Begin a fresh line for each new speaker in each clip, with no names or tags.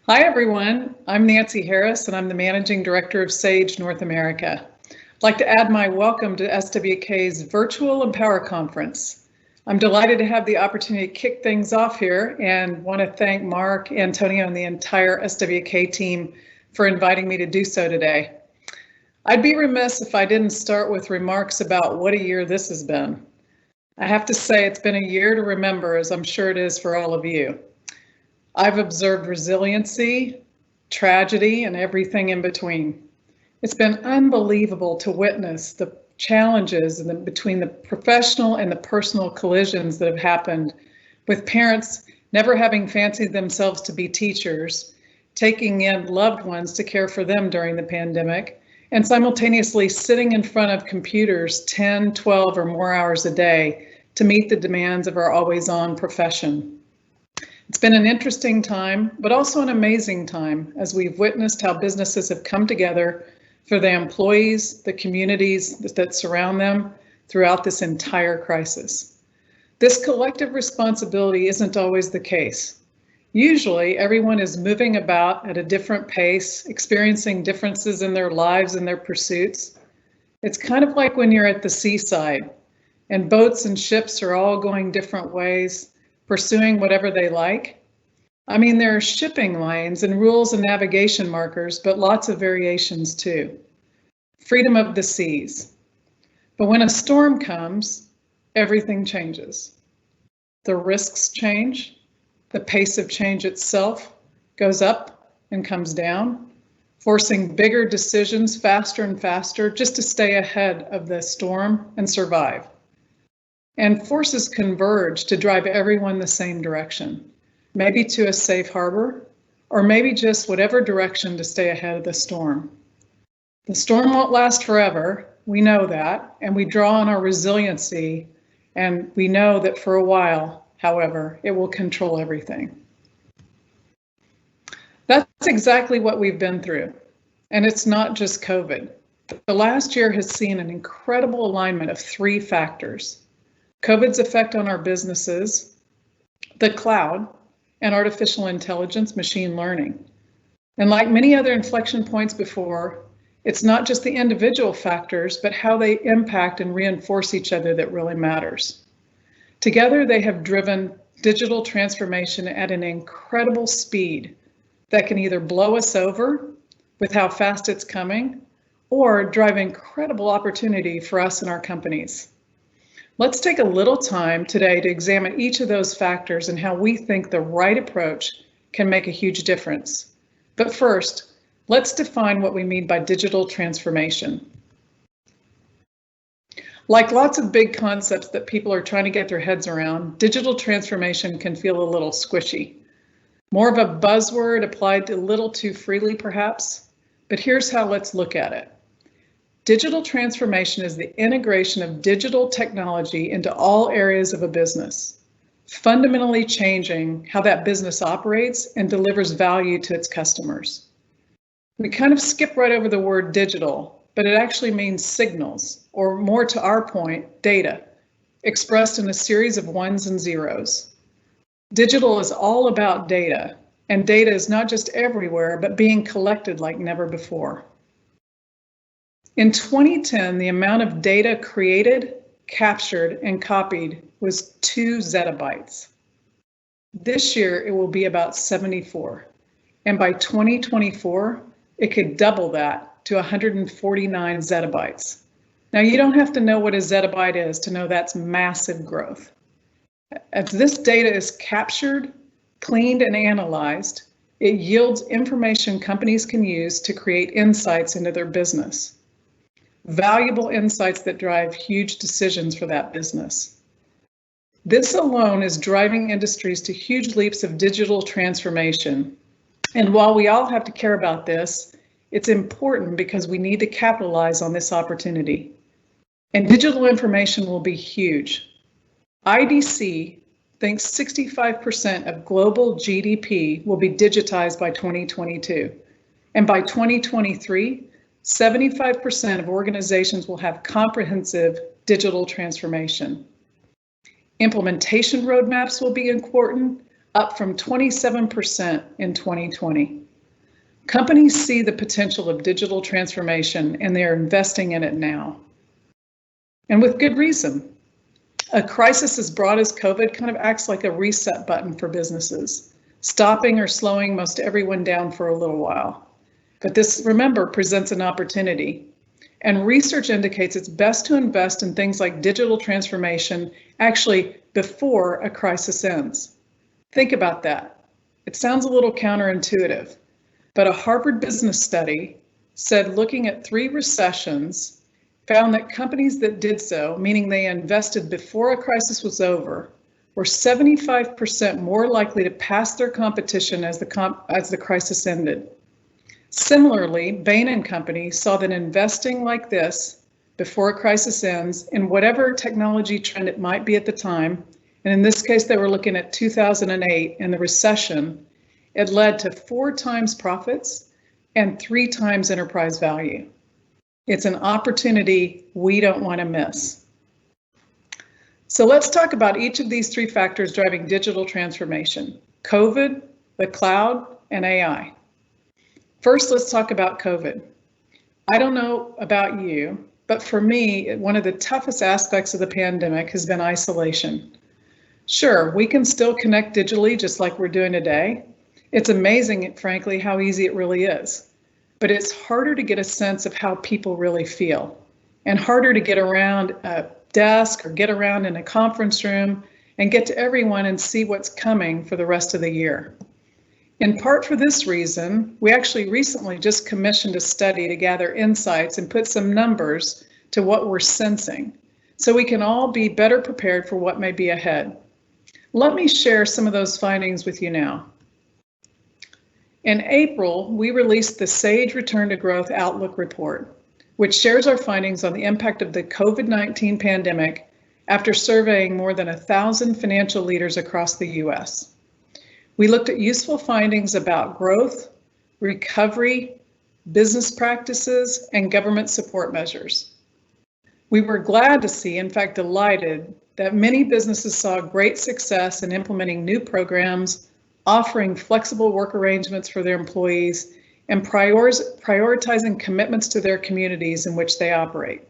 Hi, everyone. I'm Nancy Harris, and I'm the Managing Director of SAGE North America. I'd like to add my welcome to SWK's Virtual Empower Conference. I'm delighted to have the opportunity to kick things off here and want to thank Mark, Antonio, and the entire SWK team for inviting me to do so today. I'd be remiss if I didn't start with remarks about what a year this has been. I have to say it's been a year to remember, as I'm sure it is for all of you. I've observed resiliency, tragedy, and everything in between. It's been unbelievable to witness the challenges between the professional and the personal collisions that have happened, with parents never having fancied themselves to be teachers, taking in loved ones to care for them during the pandemic, and simultaneously sitting in front of computers 10, 12, or more hours a day to meet the demands of our always-on profession. It's been an interesting time, but also an amazing time as we've witnessed how businesses have come together for the employees, the communities that surround them throughout this entire crisis. This collective responsibility isn't always the case. Usually, everyone is moving about at a different pace, experiencing differences in their lives and their pursuits. It's kind of like when you're at the seaside and boats and ships are all going different ways, pursuing whatever they like. I mean, there are shipping lanes and rules and navigation markers, but lots of variations too. Freedom of the seas. But when a storm comes, everything changes. The risks change. The pace of change itself goes up and comes down, forcing bigger decisions faster and faster just to stay ahead of the storm and survive. And forces converge to drive everyone the same direction, maybe to a safe harbor, or maybe just whatever direction to stay ahead of the storm. The storm won't last forever, we know that, and we draw on our resiliency, and we know that for a while, however, it will control everything. That's exactly what we've been through, and it's not just COVID. The last year has seen an incredible alignment of three factors: COVID's effect on our businesses, the cloud, and artificial intelligence, machine learning. And like many other inflection points before, it's not just the individual factors, but how they impact and reinforce each other that really matters. Together, they have driven digital transformation at an incredible speed that can either blow us over with how fast it's coming, or drive incredible opportunity for us and our companies. Let's take a little time today to examine each of those factors and how we think the right approach can make a huge difference. But first, let's define what we mean by digital transformation. Like lots of big concepts that people are trying to get their heads around, digital transformation can feel a little squishy. More of a buzzword applied a little too freely, perhaps, but here's how let's look at it. Digital transformation is the integration of digital technology into all areas of a business, fundamentally changing how that business operates and delivers value to its customers. We kind of skip right over the word digital, but it actually means signals, or more to our point, data, expressed in a series of ones and zeros. Digital is all about data, and data is not just everywhere, but being collected like never before. In 2010, the amount of data created, captured, and copied was 2 zettabytes. This year, it will be about 74. And by 2024, it could double that to 149 zettabytes. Now, you don't have to know what a zettabyte is to know that's massive growth. As this data is captured, cleaned, and analyzed, it yields information companies can use to create insights into their business. Valuable insights that drive huge decisions for that business. This alone is driving industries to huge leaps of digital transformation. And while we all have to care about this, it's important because we need to capitalize on this opportunity. And digital information will be huge. IDC thinks 65% of global GDP will be digitized by 2022. And by 2023, 75% of organizations will have comprehensive digital transformation. Implementation roadmaps will be important, up from 27% in 2020. Companies see the potential of digital transformation and they are investing in it now. And with good reason. A crisis as broad as COVID kind of acts like a reset button for businesses, stopping or slowing most everyone down for a little while. But this, remember, presents an opportunity. And research indicates it's best to invest in things like digital transformation actually before a crisis ends. Think about that. It sounds a little counterintuitive, but a Harvard business study said looking at 3 recessions found that companies that did so, meaning they invested before a crisis was over, were 75% more likely to pass their competition as the crisis ended. Similarly, Bain & Company saw that investing like this before a crisis ends in whatever technology trend it might be at the time, and in this case they were looking at 2008 and the recession, it led to 4 times profits and 3 times enterprise value. It's an opportunity we don't want to miss. So let's talk about each of these 3 factors driving digital transformation: COVID, the cloud, and AI. First, let's talk about COVID. I don't know about you, but for me, one of the toughest aspects of the pandemic has been isolation. Sure, we can still connect digitally just like we're doing today. It's amazing, frankly, how easy it really is. But it's harder to get a sense of how people really feel, and harder to get around a desk or get around in a conference room and get to everyone and see what's coming for the rest of the year. In part for this reason, we actually recently just commissioned a study to gather insights and put some numbers to what we're sensing, so we can all be better prepared for what may be ahead. Let me share some of those findings with you now. In April, we released the SAGE Return to Growth Outlook Report, which shares our findings on the impact of the COVID-19 pandemic after surveying more than 1,000 financial leaders across the US. We looked at useful findings about growth, recovery, business practices, and government support measures. We were glad to see, in fact delighted, that many businesses saw great success in implementing new programs, offering flexible work arrangements for their employees, and prioritizing commitments to their communities in which they operate.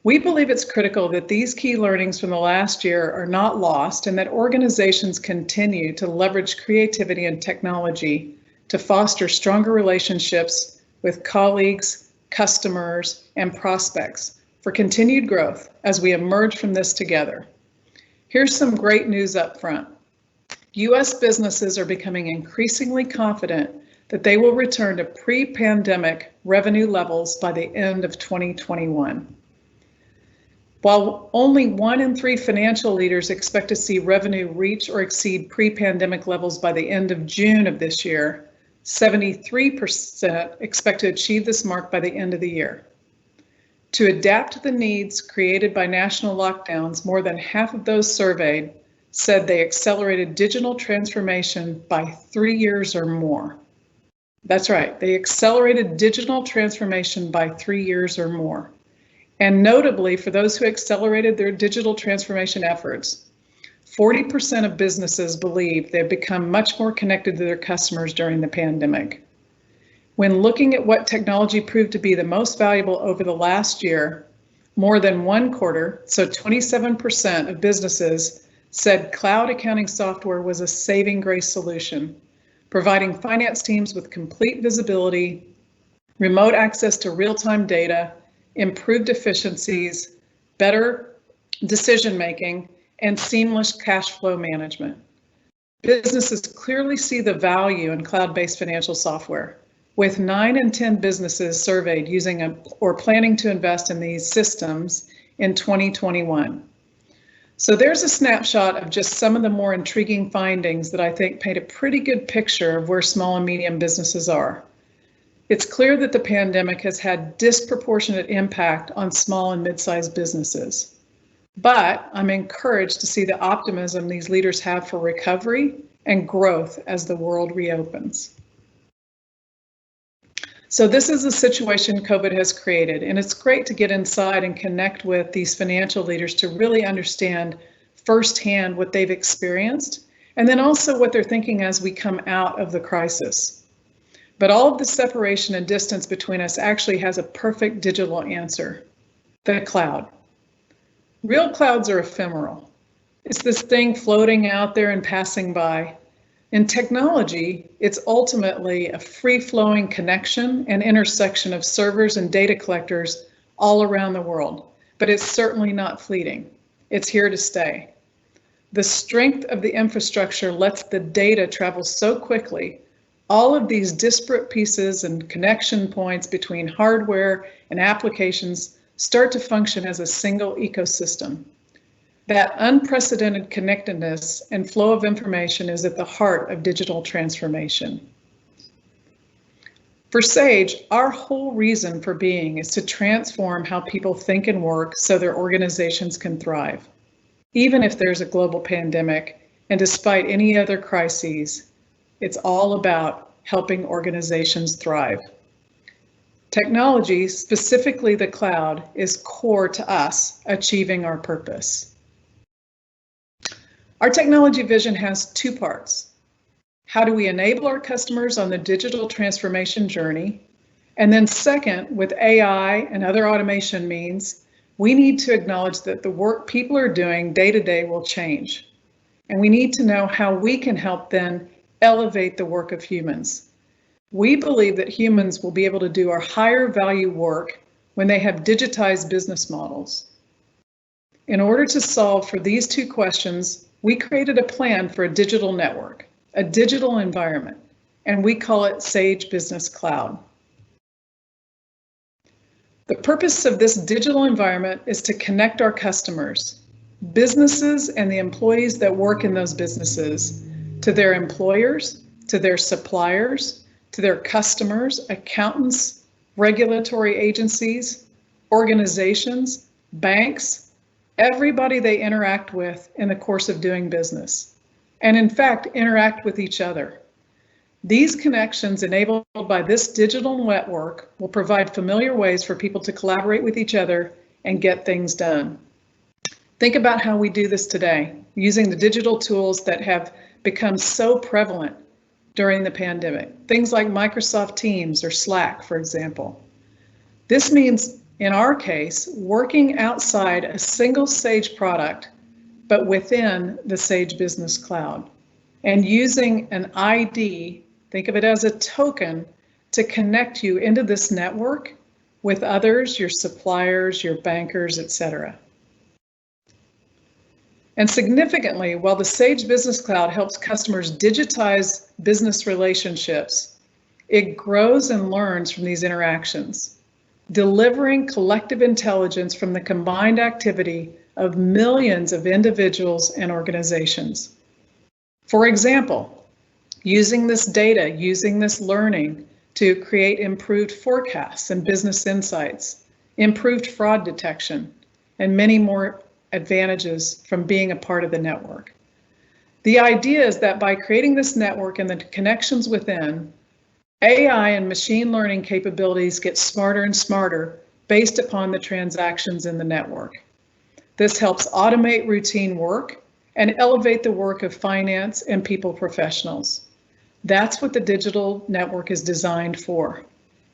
We believe it's critical that these key learnings from the last year are not lost and that organizations continue to leverage creativity and technology to foster stronger relationships with colleagues, customers, and prospects for continued growth as we emerge from this together. Here's some great news up front. US businesses are becoming increasingly confident that they will return to pre-pandemic revenue levels by the end of 2021. While only 1 in 3 financial leaders expect to see revenue reach or exceed pre-pandemic levels by the end of June of this year, 73% expect to achieve this mark by the end of the year. To adapt to the needs created by national lockdowns, more than half of those surveyed said they accelerated digital transformation by 3 years or more. That's right, they accelerated digital transformation by 3 years or more. And notably, for those who accelerated their digital transformation efforts, 40% of businesses believe they've become much more connected to their customers during the pandemic. When looking at what technology proved to be the most valuable over the last year, more than 1/4, so 27% of businesses said cloud accounting software was a saving grace solution, providing finance teams with complete visibility, remote access to real-time data, improved efficiencies, better decision-making, and seamless cash flow management. Businesses clearly see the value in cloud-based financial software, with 9 in 10 businesses surveyed using or planning to invest in these systems in 2021. So there's a snapshot of just some of the more intriguing findings that I think paint a pretty good picture of where small and medium businesses are. It's clear that the pandemic has had disproportionate impact on small and mid-sized businesses. But I'm encouraged to see the optimism these leaders have for recovery and growth as the world reopens. So this is the situation COVID has created, and it's great to get inside and connect with these financial leaders to really understand firsthand what they've experienced and then also what they're thinking as we come out of the crisis. But all of the separation and distance between us actually has a perfect digital answer: the cloud. Real clouds are ephemeral. It's this thing floating out there and passing by. In technology, it's ultimately a free-flowing connection and intersection of servers and data collectors all around the world, but it's certainly not fleeting. It's here to stay. The strength of the infrastructure lets the data travel so quickly. All of these disparate pieces and connection points between hardware and applications start to function as a single ecosystem. That unprecedented connectedness and flow of information is at the heart of digital transformation. For Sage, our whole reason for being is to transform how people think and work so their organizations can thrive. Even if there's a global pandemic, and despite any other crises, it's all about helping organizations thrive. Technology, specifically the cloud, is core to us achieving our purpose. Our technology vision has two parts. How do we enable our customers on the digital transformation journey? And then second, with AI and other automation means, we need to acknowledge that the work people are doing day to day will change. And we need to know how we can help then elevate the work of humans. We believe that humans will be able to do our higher value work when they have digitized business models. In order to solve for these two questions, we created a plan for a digital network, a digital environment, and we call it Sage Business Cloud. The purpose of this digital environment is to connect our customers, businesses, and the employees that work in those businesses to their employers, to their suppliers, to their customers, accountants, regulatory agencies, organizations, banks, everybody they interact with in the course of doing business, and in fact, interact with each other. These connections enabled by this digital network will provide familiar ways for people to collaborate with each other and get things done. Think about how we do this today, using the digital tools that have become so prevalent during the pandemic. Things like Microsoft Teams or Slack, for example. This means, in our case, working outside a single Sage product, but within the Sage Business Cloud, and using an ID, think of it as a token, to connect you into this network with others, your suppliers, your bankers, etc. And significantly, while the Sage Business Cloud helps customers digitize business relationships, it grows and learns from these interactions, delivering collective intelligence from the combined activity of millions of individuals and organizations. For example, using this data, using this learning to create improved forecasts and business insights, improved fraud detection, and many more advantages from being a part of the network. The idea is that by creating this network and the connections within, AI and machine learning capabilities get smarter and smarter based upon the transactions in the network. This helps automate routine work and elevate the work of finance and people professionals. That's what the digital network is designed for.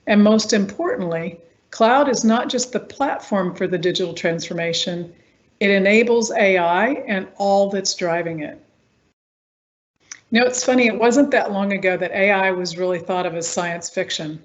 And most importantly, cloud is not just the platform for the digital transformation, it enables AI and all that's driving it. You know, it's funny, it wasn't that long ago that AI was really thought of as science fiction.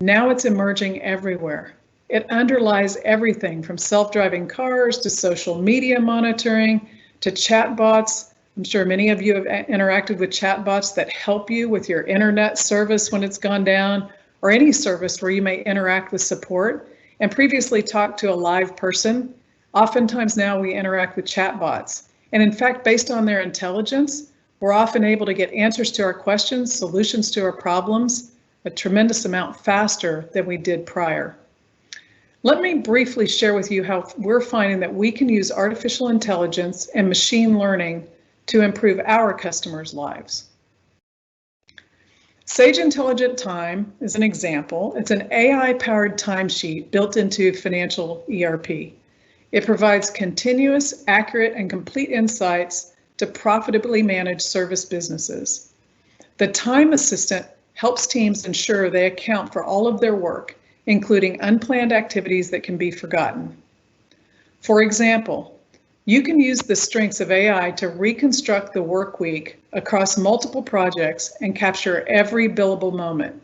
Now it's emerging everywhere. It underlies everything from self-driving cars to social media monitoring to chatbots. I'm sure many of you have interacted with chatbots that help you with your internet service when it's gone down, or any service where you may interact with support and previously talked to a live person. Oftentimes now we interact with chatbots. And in fact, based on their intelligence, we're often able to get answers to our questions, solutions to our problems, a tremendous amount faster than we did prior. Let me briefly share with you how we're finding that we can use artificial intelligence and machine learning to improve our customers' lives. Sage Intelligent Time is an example. It's an AI-powered timesheet built into financial ERP. It provides continuous, accurate, and complete insights to profitably manage service businesses. The time assistant helps teams ensure they account for all of their work, including unplanned activities that can be forgotten. For example, you can use the strengths of AI to reconstruct the work week across multiple projects and capture every billable moment,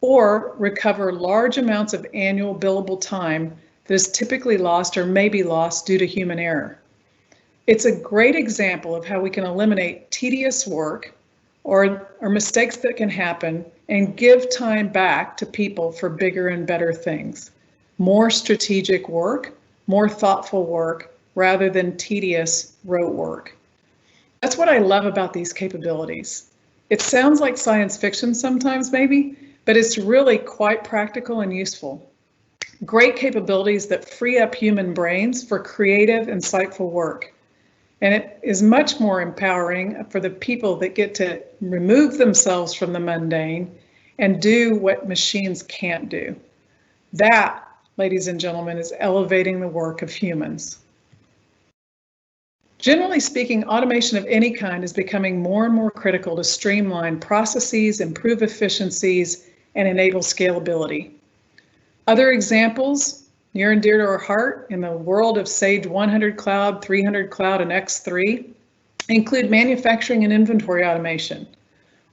or recover large amounts of annual billable time that is typically lost or may be lost due to human error. It's a great example of how we can eliminate tedious work or mistakes that can happen and give time back to people for bigger and better things. More strategic work, more thoughtful work, rather than tedious rote work. That's what I love about these capabilities. It sounds like science fiction sometimes maybe, but it's really quite practical and useful. Great capabilities that free up human brains for creative, insightful work. And it is much more empowering for the people that get to remove themselves from the mundane and do what machines can't do. That, ladies and gentlemen, is elevating the work of humans. Generally speaking, automation of any kind is becoming more and more critical to streamline processes, improve efficiencies, and enable scalability. Other examples near and dear to our heart in the world of Sage 100 Cloud, 300 Cloud, and X3 include manufacturing and inventory automation.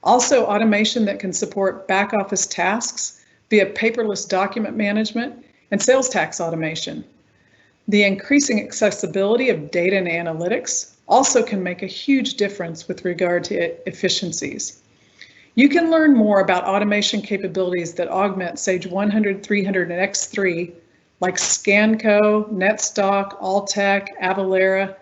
Also automation that can support back office tasks via paperless document management and sales tax automation. The increasing accessibility of data and analytics also can make a huge difference with regard to efficiencies. You can learn more about automation capabilities that augment Sage 100, 300, and X3, like Scanco, NetStock, Alltech, Avalara,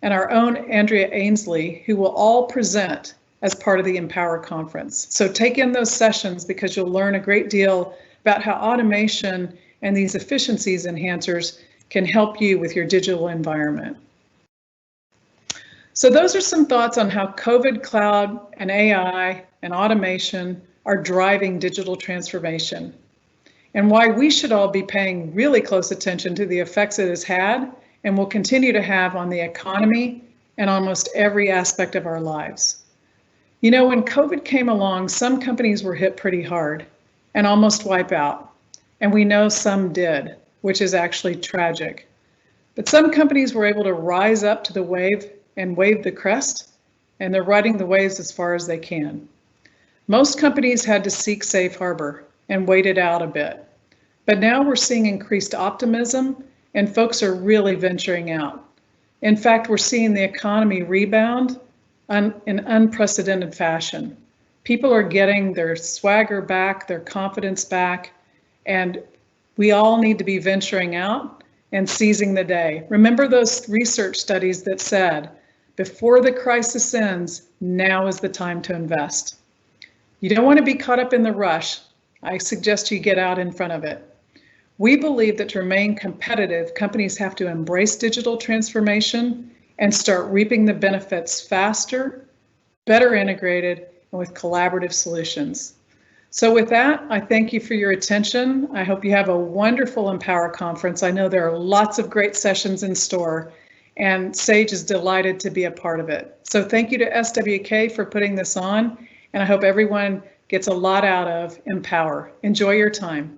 and our own Andrea Ainsley, who will all present as part of the Empower Conference. So take in those sessions because you'll learn a great deal about how automation and these efficiencies enhancers can help you with your digital environment. So those are some thoughts on how COVID, cloud, and AI and automation are driving digital transformation, and why we should all be paying really close attention to the effects it has had and will continue to have on the economy and almost every aspect of our lives. You know, when COVID came along, some companies were hit pretty hard and almost wipe out, and we know some did, which is actually tragic. But some companies were able to rise up to the wave and wave the crest, and they're riding the waves as far as they can. Most companies had to seek safe harbor and wait it out a bit. But now we're seeing increased optimism and folks are really venturing out. In fact, we're seeing the economy rebound in unprecedented fashion. People are getting their swagger back, their confidence back, and we all need to be venturing out and seizing the day. Remember those research studies that said, before the crisis ends, now is the time to invest. You don't want to be caught up in the rush. I suggest you get out in front of it. We believe that to remain competitive, companies have to embrace digital transformation and start reaping the benefits faster, better integrated, and with collaborative solutions. So with that, I thank you for your attention. I hope you have a wonderful Empower Conference. I know there are lots of great sessions in store, and Sage is delighted to be a part of it. So thank you to SWK for putting this on, and I hope everyone gets a lot out of Empower. Enjoy your time.